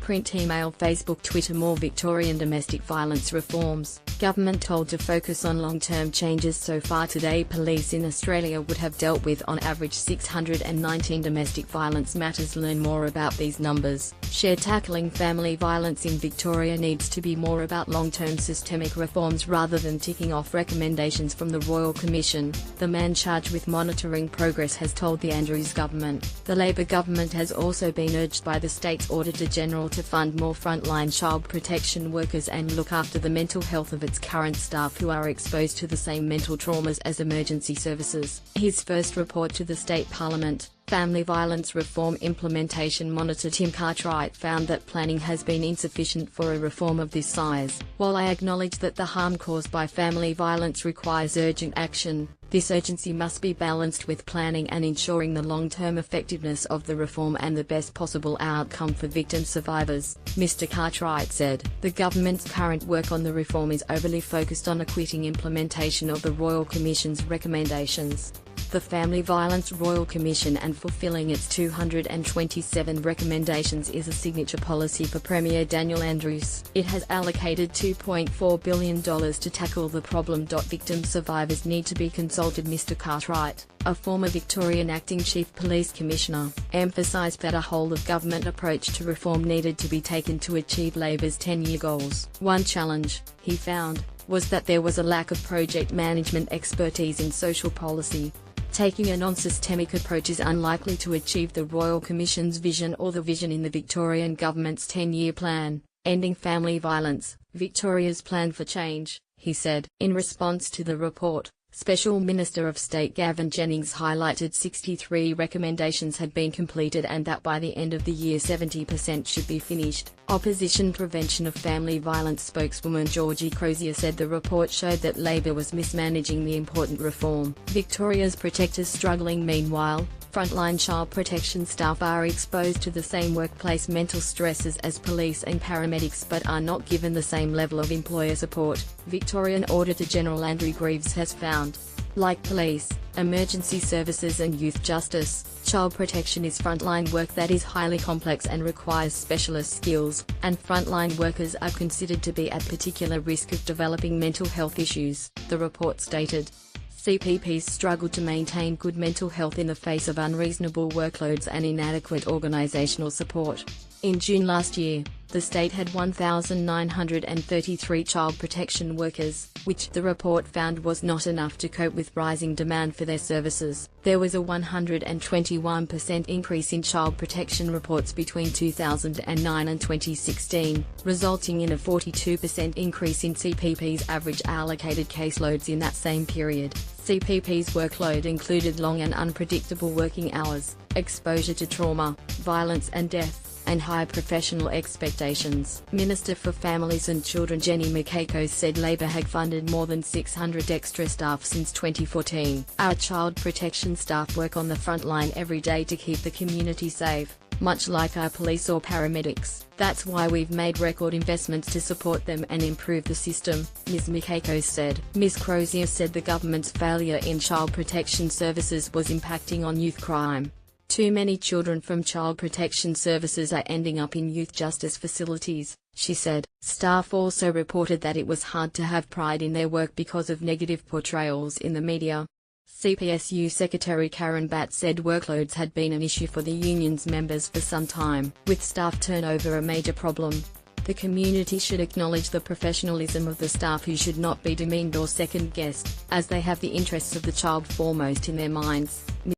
print, email, Facebook, Twitter. More Victorian domestic violence reforms. Government told to focus on long-term changes. So far today, police in Australia would have dealt with on average 619 domestic violence matters. Learn more about these numbers. Share tackling family violence in Victoria needs to be more about long-term systemic reforms rather than ticking off recommendations from the Royal Commission, the man charged with monitoring progress has told the Andrews government. The Labor government has also been urged by the state's Auditor-General to fund more frontline child protection workers and look after the mental health of its current staff who are exposed to the same mental traumas as emergency services. His first report to the state parliament, Family Violence Reform Implementation Monitor Tim Cartwright, found that planning has been insufficient for a reform of this size. While I acknowledge that the harm caused by family violence requires urgent action, this urgency must be balanced with planning and ensuring the long-term effectiveness of the reform and the best possible outcome for victim survivors, Mr. Cartwright said. The government's current work on the reform is overly focused on acquitting implementation of the Royal Commission's recommendations. The Family Violence Royal Commission and fulfilling its 227 recommendations is a signature policy for Premier Daniel Andrews. It has allocated $2.4 billion to tackle the problem. Victim survivors need to be consulted. Mr. Cartwright, a former Victorian Acting Chief Police Commissioner, emphasised that a whole-of-government approach to reform needed to be taken to achieve Labor's 10-year goals. One challenge, he found, was that there was a lack of project management expertise in social policy. Taking a non-systemic approach is unlikely to achieve the Royal Commission's vision or the vision in the Victorian Government's 10-year plan, Ending Family Violence, Victoria's Plan for Change, he said. In response to the report, Special Minister of State Gavin Jennings highlighted 63 recommendations had been completed and that by the end of the year 70% should be finished. Opposition Prevention of Family Violence spokeswoman Georgie Crozier said the report showed that Labor was mismanaging the important reform. Victoria's protectors struggling. Meanwhile, frontline child protection staff are exposed to the same workplace mental stresses as police and paramedics but are not given the same level of employer support, Victorian Auditor-General Andrew Greaves has found. Like police, emergency services and youth justice, child protection is frontline work that is highly complex and requires specialist skills, and frontline workers are considered to be at particular risk of developing mental health issues, the report stated. CPPs struggle to maintain good mental health in the face of unreasonable workloads and inadequate organisational support. In June last year, the state had 1,933 child protection workers, which the report found was not enough to cope with rising demand for their services. There was a 121% increase in child protection reports between 2009 and 2016, resulting in a 42% increase in CPP's average allocated caseloads in that same period. CPP's workload included long and unpredictable working hours, exposure to trauma, violence and death, and high professional expectations. Minister for Families and Children Jenny Mikakos said Labor had funded more than 600 extra staff since 2014. Our child protection staff work on the front line every day to keep the community safe, much like our police or paramedics. That's why we've made record investments to support them and improve the system, Ms. Mikakos said. Ms. Crozier said the government's failure in child protection services was impacting on youth crime. Too many children from child protection services are ending up in youth justice facilities, she said. Staff also reported that it was hard to have pride in their work because of negative portrayals in the media. CPSU Secretary Karen Batt said workloads had been an issue for the union's members for some time, with staff turnover a major problem. The community should acknowledge the professionalism of the staff who should not be demeaned or second-guessed, as they have the interests of the child foremost in their minds.